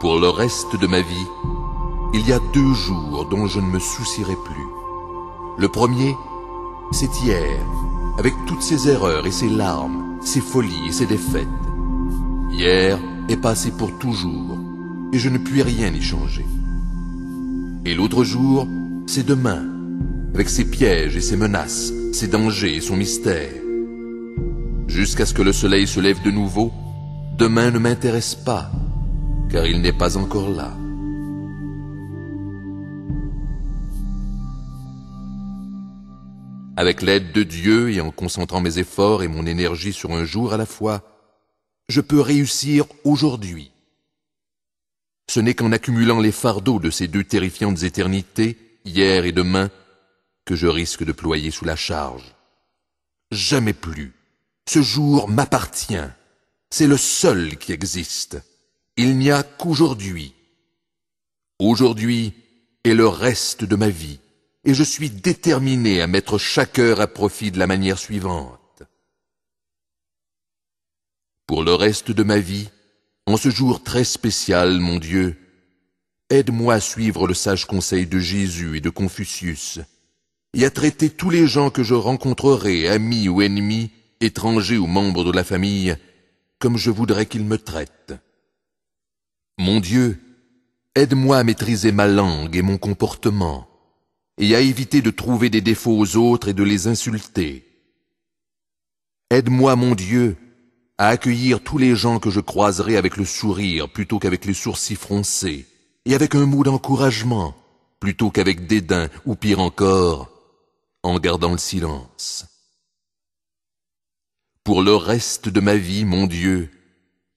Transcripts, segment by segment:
Pour le reste de ma vie, il y a 2 jours dont je ne me soucierai plus. Le premier, c'est hier, avec toutes ses erreurs et ses larmes, ses folies et ses défaites. Hier est passé pour toujours, et je ne puis rien y changer. Et l'autre jour, c'est demain, avec ses pièges et ses menaces, ses dangers et son mystère. Jusqu'à ce que le soleil se lève de nouveau, demain ne m'intéresse pas, car il n'est pas encore là. Avec l'aide de Dieu et en concentrant mes efforts et mon énergie sur un jour à la fois, je peux réussir aujourd'hui. Ce n'est qu'en accumulant les fardeaux de ces 2 terrifiantes éternités, hier et demain, que je risque de ployer sous la charge. Jamais plus. Ce jour m'appartient. C'est le seul qui existe. Il n'y a qu'aujourd'hui. Aujourd'hui est le reste de ma vie, et je suis déterminé à mettre chaque heure à profit de la manière suivante. Pour le reste de ma vie, en ce jour très spécial, mon Dieu, aide-moi à suivre le sage conseil de Jésus et de Confucius, et à traiter tous les gens que je rencontrerai, amis ou ennemis, étrangers ou membres de la famille, comme je voudrais qu'ils me traitent. Mon Dieu, aide-moi à maîtriser ma langue et mon comportement, et à éviter de trouver des défauts aux autres et de les insulter. Aide-moi, mon Dieu, à accueillir tous les gens que je croiserai avec le sourire plutôt qu'avec les sourcils froncés, et avec un mot d'encouragement plutôt qu'avec dédain, ou pire encore, en gardant le silence. Pour le reste de ma vie, mon Dieu,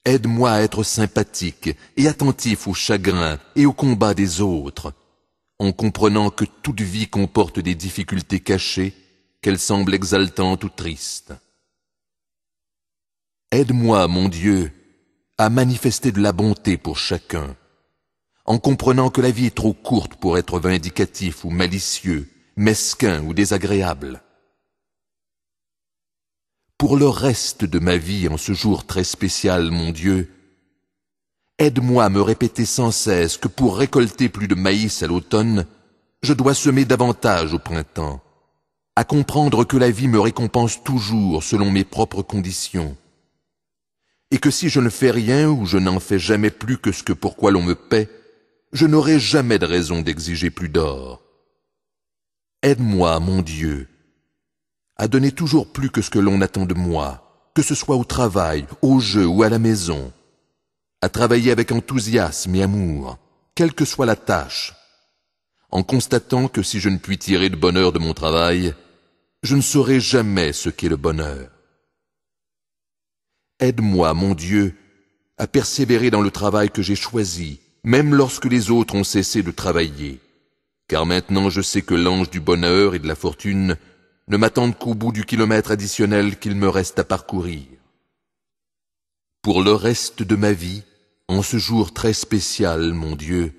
aide-moi à être sympathique et attentif aux chagrins et aux combats des autres, en comprenant que toute vie comporte des difficultés cachées, qu'elles semblent exaltantes ou tristes. Aide-moi, mon Dieu, à manifester de la bonté pour chacun, en comprenant que la vie est trop courte pour être vindicatif ou malicieux, mesquin ou désagréable. Pour le reste de ma vie, en ce jour très spécial, mon Dieu, aide-moi à me répéter sans cesse que pour récolter plus de maïs à l'automne, je dois semer davantage au printemps, à comprendre que la vie me récompense toujours selon mes propres conditions, et que si je ne fais rien ou je n'en fais jamais plus que ce que pour quoi l'on me paie, je n'aurai jamais de raison d'exiger plus d'or. Aide-moi, mon Dieu, à donner toujours plus que ce que l'on attend de moi, que ce soit au travail, au jeu ou à la maison, à travailler avec enthousiasme et amour, quelle que soit la tâche, en constatant que si je ne puis tirer de bonheur de mon travail, je ne saurai jamais ce qu'est le bonheur. Aide-moi, mon Dieu, à persévérer dans le travail que j'ai choisi, même lorsque les autres ont cessé de travailler, car maintenant je sais que l'ange du bonheur et de la fortune ne m'attendent qu'au bout du kilomètre additionnel qu'il me reste à parcourir. Pour le reste de ma vie, en ce jour très spécial, mon Dieu,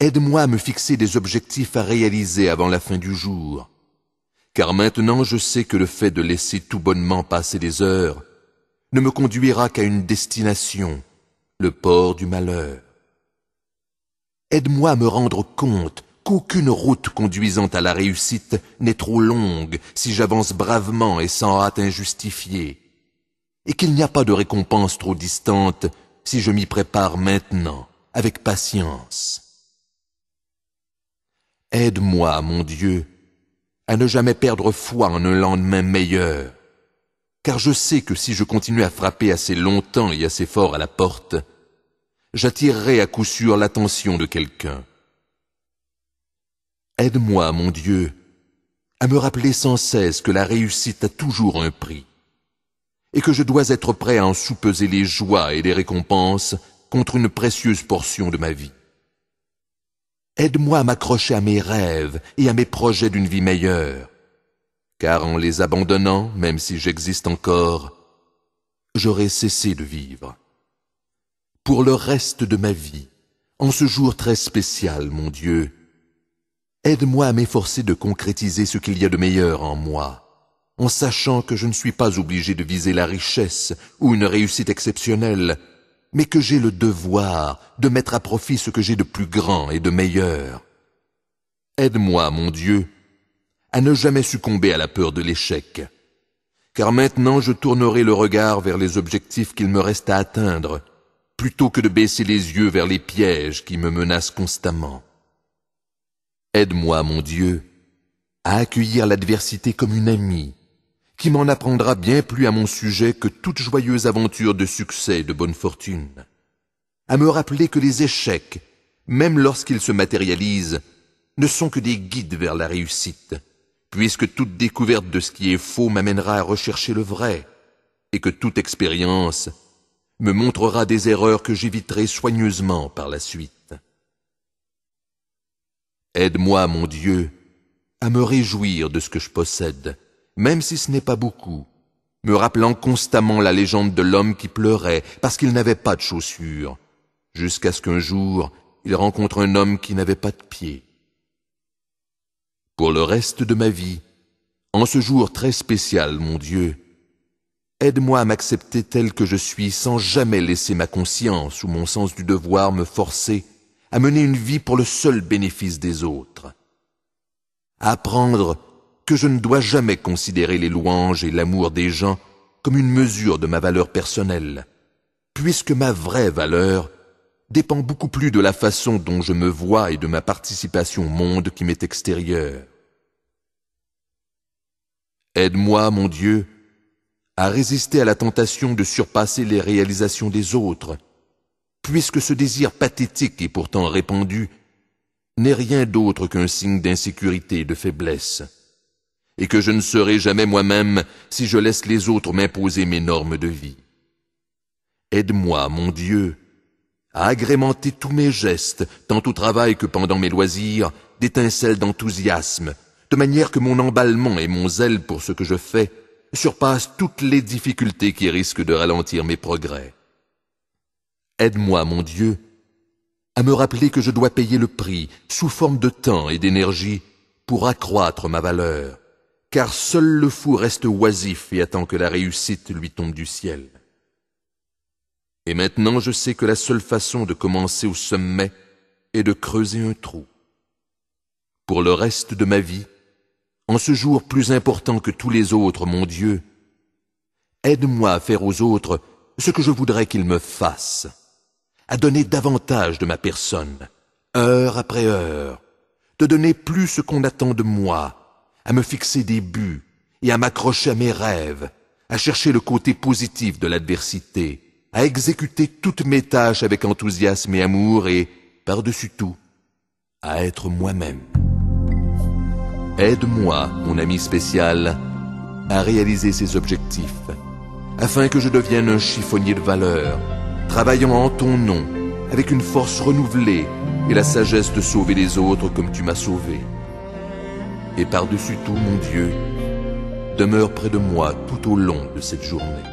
aide-moi à me fixer des objectifs à réaliser avant la fin du jour, car maintenant je sais que le fait de laisser tout bonnement passer des heures ne me conduira qu'à une destination, le port du malheur. Aide-moi à me rendre compte qu'aucune route conduisant à la réussite n'est trop longue si j'avance bravement et sans hâte injustifiée, et qu'il n'y a pas de récompense trop distante si je m'y prépare maintenant, avec patience. Aide-moi, mon Dieu, à ne jamais perdre foi en un lendemain meilleur, car je sais que si je continue à frapper assez longtemps et assez fort à la porte, j'attirerai à coup sûr l'attention de quelqu'un. Aide-moi, mon Dieu, à me rappeler sans cesse que la réussite a toujours un prix, et que je dois être prêt à en soupeser les joies et les récompenses contre une précieuse portion de ma vie. Aide-moi à m'accrocher à mes rêves et à mes projets d'une vie meilleure, car en les abandonnant, même si j'existe encore, j'aurai cessé de vivre. Pour le reste de ma vie, en ce jour très spécial, mon Dieu, aide-moi à m'efforcer de concrétiser ce qu'il y a de meilleur en moi, en sachant que je ne suis pas obligé de viser la richesse ou une réussite exceptionnelle, mais que j'ai le devoir de mettre à profit ce que j'ai de plus grand et de meilleur. Aide-moi, mon Dieu, à ne jamais succomber à la peur de l'échec, car maintenant je tournerai le regard vers les objectifs qu'il me reste à atteindre, plutôt que de baisser les yeux vers les pièges qui me menacent constamment. Aide-moi, mon Dieu, à accueillir l'adversité comme une amie, qui m'en apprendra bien plus à mon sujet que toute joyeuse aventure de succès et de bonne fortune. À me rappeler que les échecs, même lorsqu'ils se matérialisent, ne sont que des guides vers la réussite, puisque toute découverte de ce qui est faux m'amènera à rechercher le vrai, et que toute expérience me montrera des erreurs que j'éviterai soigneusement par la suite. Aide-moi, mon Dieu, à me réjouir de ce que je possède, même si ce n'est pas beaucoup, me rappelant constamment la légende de l'homme qui pleurait parce qu'il n'avait pas de chaussures, jusqu'à ce qu'un jour il rencontre un homme qui n'avait pas de pieds. Pour le reste de ma vie, en ce jour très spécial, mon Dieu, aide-moi à m'accepter tel que je suis sans jamais laisser ma conscience ou mon sens du devoir me forcer à mener une vie pour le seul bénéfice des autres. À apprendre que je ne dois jamais considérer les louanges et l'amour des gens comme une mesure de ma valeur personnelle, puisque ma vraie valeur dépend beaucoup plus de la façon dont je me vois et de ma participation au monde qui m'est extérieur. Aide-moi, mon Dieu, à résister à la tentation de surpasser les réalisations des autres, puisque ce désir pathétique et pourtant répandu n'est rien d'autre qu'un signe d'insécurité et de faiblesse, et que je ne serai jamais moi-même si je laisse les autres m'imposer mes normes de vie. Aide-moi, mon Dieu, à agrémenter tous mes gestes, tant au travail que pendant mes loisirs, d'étincelles d'enthousiasme, de manière que mon emballement et mon zèle pour ce que je fais surpassent toutes les difficultés qui risquent de ralentir mes progrès. Aide-moi, mon Dieu, à me rappeler que je dois payer le prix, sous forme de temps et d'énergie, pour accroître ma valeur, car seul le fou reste oisif et attend que la réussite lui tombe du ciel. Et maintenant je sais que la seule façon de commencer au sommet est de creuser un trou. Pour le reste de ma vie, en ce jour plus important que tous les autres, mon Dieu, aide-moi à faire aux autres ce que je voudrais qu'ils me fassent, à donner davantage de ma personne, heure après heure, de donner plus ce qu'on attend de moi, à me fixer des buts et à m'accrocher à mes rêves, à chercher le côté positif de l'adversité, à exécuter toutes mes tâches avec enthousiasme et amour et, par-dessus tout, à être moi-même. Aide-moi, mon ami spécial, à réaliser ces objectifs, afin que je devienne un chiffonnier de valeur, travaillant en ton nom, avec une force renouvelée et la sagesse de sauver les autres comme tu m'as sauvé. Et par-dessus tout, mon Dieu, demeure près de moi tout au long de cette journée.